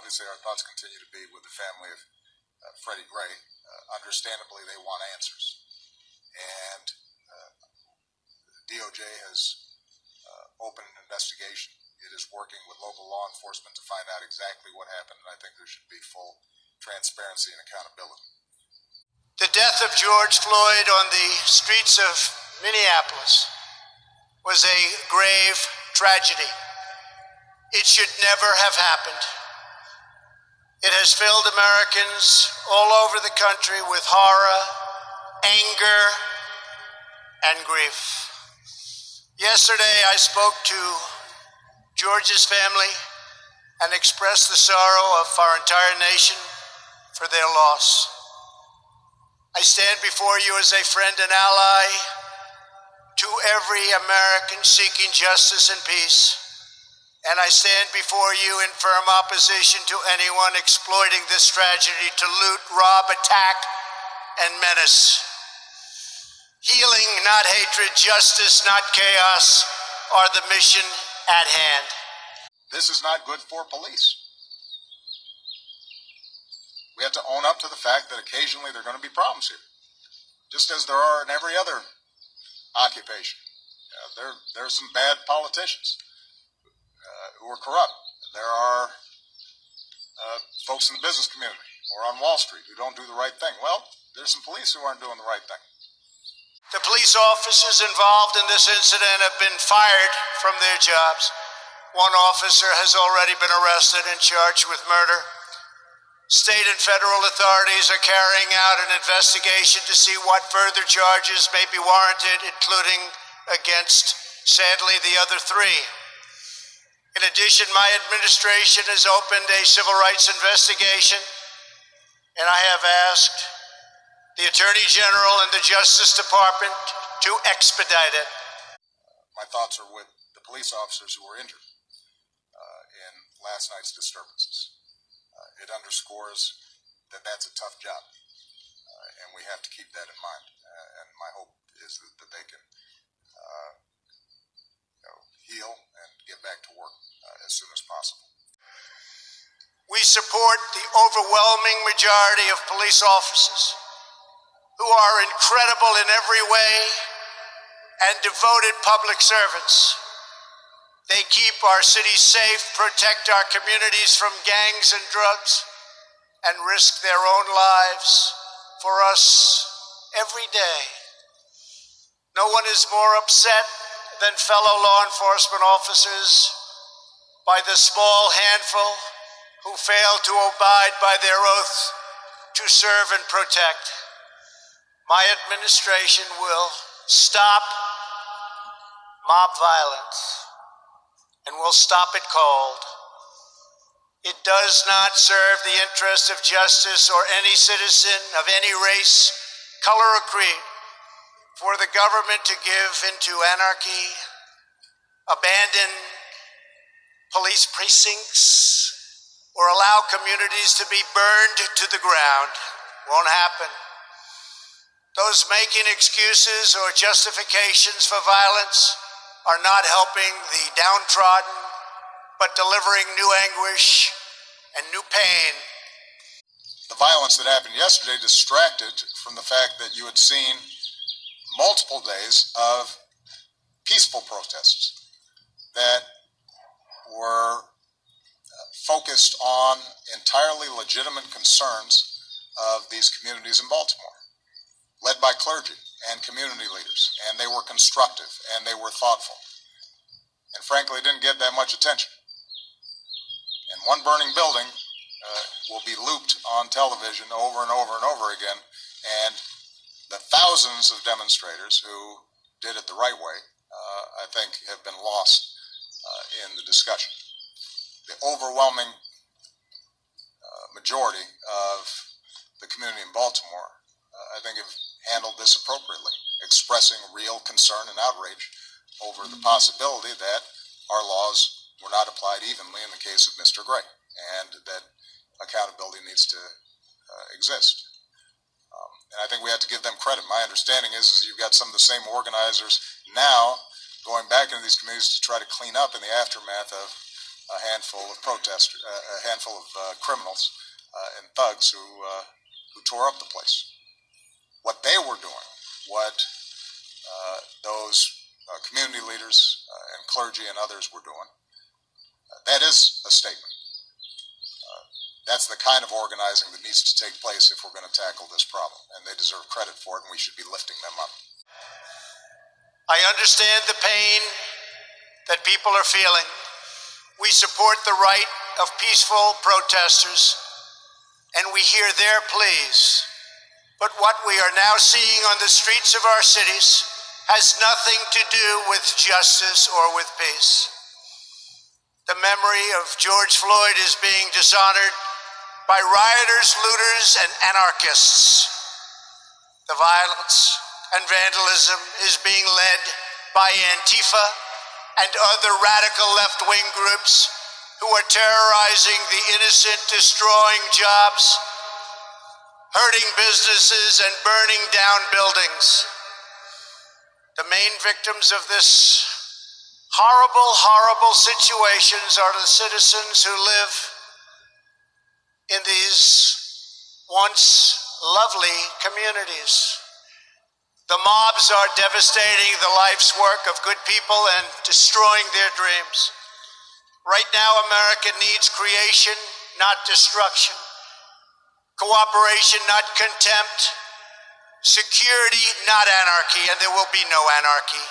obviously our thoughts continue to be with the family of Freddie Gray. Understandably, they want answers. And DOJ has opened an investigation. It is working with local law enforcement to find out exactly what happened, and I think there should be full transparency and accountability. The death of George Floyd on the streets of Minneapolis was a grave tragedy. It should never have happened. It has filled Americans all over the country with horror, anger, and grief. Yesterday, I spoke to George's family and expressed the sorrow of our entire nation for their loss. I stand before you as a friend and ally to every American seeking justice and peace, and I stand before you in firm opposition to anyone exploiting this tragedy to loot, rob, attack, and menace. Healing, not hatred, justice, not chaos, are the mission at hand. This is not good for police. We have to own up to the fact that occasionally there are going to be problems here, just as there are in every other occupation. There are some bad politicians who are corrupt. There are folks in the business community or on Wall Street who don't do the right thing. Well, there's some police who aren't doing the right thing. The police officers involved in this incident have been fired from their jobs. One officer has already been arrested and charged with murder. State and federal authorities are carrying out an investigation to see what further charges may be warranted, including against, sadly, the other three. In addition, my administration has opened a civil rights investigation, and I have asked the Attorney General and the Justice Department to expedite it. My thoughts are with the police officers who were injured in last night's disturbances. It underscores that that's a tough job, and we have to keep that in mind. And my hope is that they can heal and get back to work as soon as possible. We support the overwhelming majority of police officers who are incredible in every way and devoted public servants. They keep our cities safe, protect our communities from gangs and drugs, and risk their own lives for us every day. No one is more upset than fellow law enforcement officers by the small handful who fail to abide by their oath to serve and protect. My administration will stop mob violence, and will stop it cold. It does not serve the interest of justice or any citizen of any race, color, or creed for the government to give into anarchy, abandon police precincts, or allow communities to be burned to the ground. Won't happen. Those making excuses or justifications for violence are not helping the downtrodden, but delivering new anguish and new pain. The violence that happened yesterday distracted from the fact that you had seen multiple days of peaceful protests that were focused on entirely legitimate concerns of these communities in Baltimore, led by clergy and community leaders, and they were constructive and they were thoughtful, and frankly didn't get that much attention. And one burning building will be looped on television over and over and over again, and the thousands of demonstrators who did it the right way, I think, have been lost in the discussion. The overwhelming majority of the community in Baltimore, I think, have handled this appropriately, expressing real concern and outrage over the possibility that our laws were not applied evenly in the case of Mr. Gray, and that accountability needs to exist. And I think we have to give them credit. My understanding is you've got some of the same organizers now going back into these communities to try to clean up in the aftermath of a handful of protesters, a handful of criminals and thugs who tore up the place. What they were doing, what those community leaders and clergy and others were doing, that is a statement. That's the kind of organizing that needs to take place if we're going to tackle this problem, and they deserve credit for it, and we should be lifting them up. I understand the pain that people are feeling. We support the right of peaceful protesters, and we hear their pleas. But what we are now seeing on the streets of our cities has nothing to do with justice or with peace. The memory of George Floyd is being dishonored by rioters, looters, and anarchists. The violence and vandalism is being led by Antifa and other radical left-wing groups who are terrorizing the innocent, destroying jobs, hurting businesses, and burning down buildings. The main victims of this horrible, horrible situations are the citizens who live in these once lovely communities. The mobs are devastating the life's work of good people and destroying their dreams. Right now, America needs creation, not destruction. Cooperation, not contempt. Security, not anarchy, and there will be no anarchy.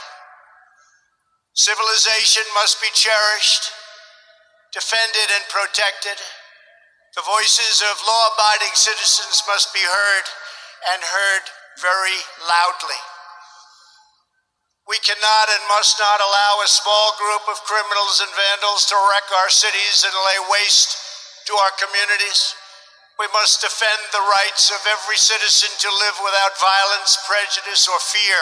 Civilization must be cherished, defended, and protected. The voices of law-abiding citizens must be heard, and heard very loudly. We cannot and must not allow a small group of criminals and vandals to wreck our cities and lay waste to our communities. We must defend the rights of every citizen to live without violence, prejudice, or fear.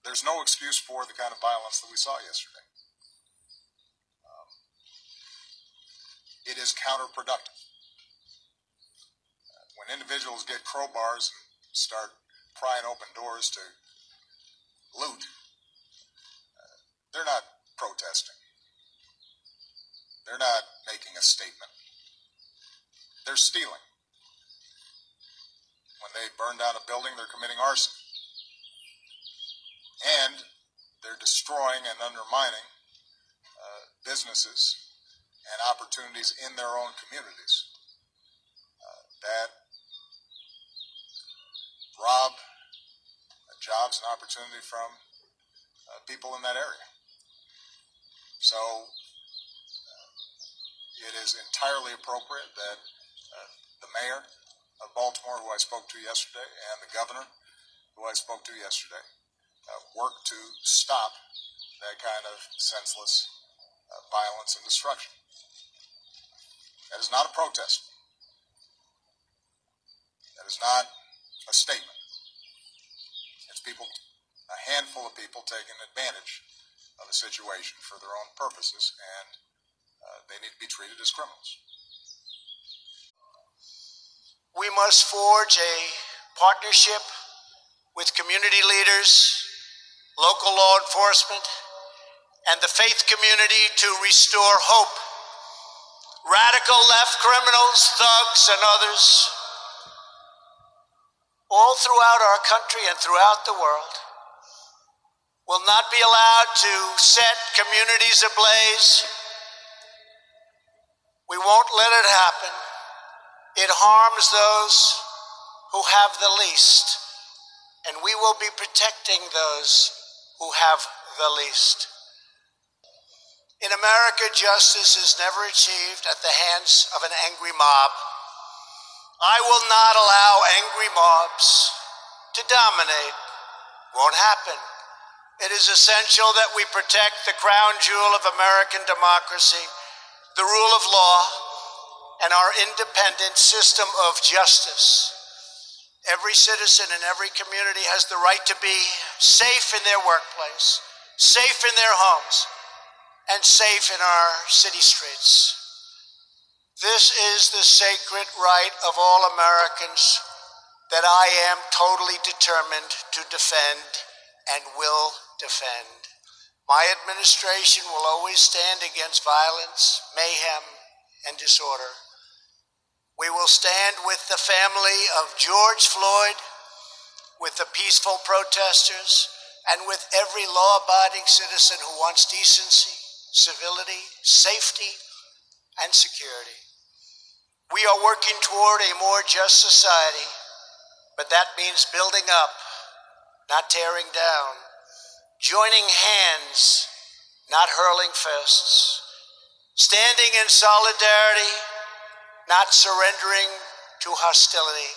There's no excuse for the kind of violence that we saw yesterday. It is counterproductive. When individuals get crowbars and start prying open doors to loot, they're not protesting. They're not making a statement. They're stealing. When they burn down a building, they're committing arson. And they're destroying and undermining businesses and opportunities in their own communities that rob jobs and opportunity from people in that area. So it is entirely appropriate that the mayor of Baltimore, who I spoke to yesterday, and the governor, who I spoke to yesterday, work to stop that kind of senseless violence and destruction. That is not a protest. That is not a statement. It's people, a handful of people taking advantage of a situation for their own purposes, and they need to be treated as criminals. We must forge a partnership with community leaders, local law enforcement, and the faith community to restore hope. Radical left criminals, thugs, and others, all throughout our country and throughout the world, will not be allowed to set communities ablaze. We won't let it happen. It harms those who have the least, and we will be protecting those who have the least. In America, justice is never achieved at the hands of an angry mob. I will not allow angry mobs to dominate. Won't happen. It is essential that we protect the crown jewel of American democracy, the rule of law, and our independent system of justice. Every citizen in every community has the right to be safe in their workplace, safe in their homes, and safe in our city streets. This is the sacred right of all Americans that I am totally determined to defend and will defend. My administration will always stand against violence, mayhem, and disorder. We will stand with the family of George Floyd, with the peaceful protesters, and with every law-abiding citizen who wants decency, civility, safety, and security. We are working toward a more just society, but that means building up, not tearing down, joining hands, not hurling fists, standing in solidarity, not surrendering to hostility,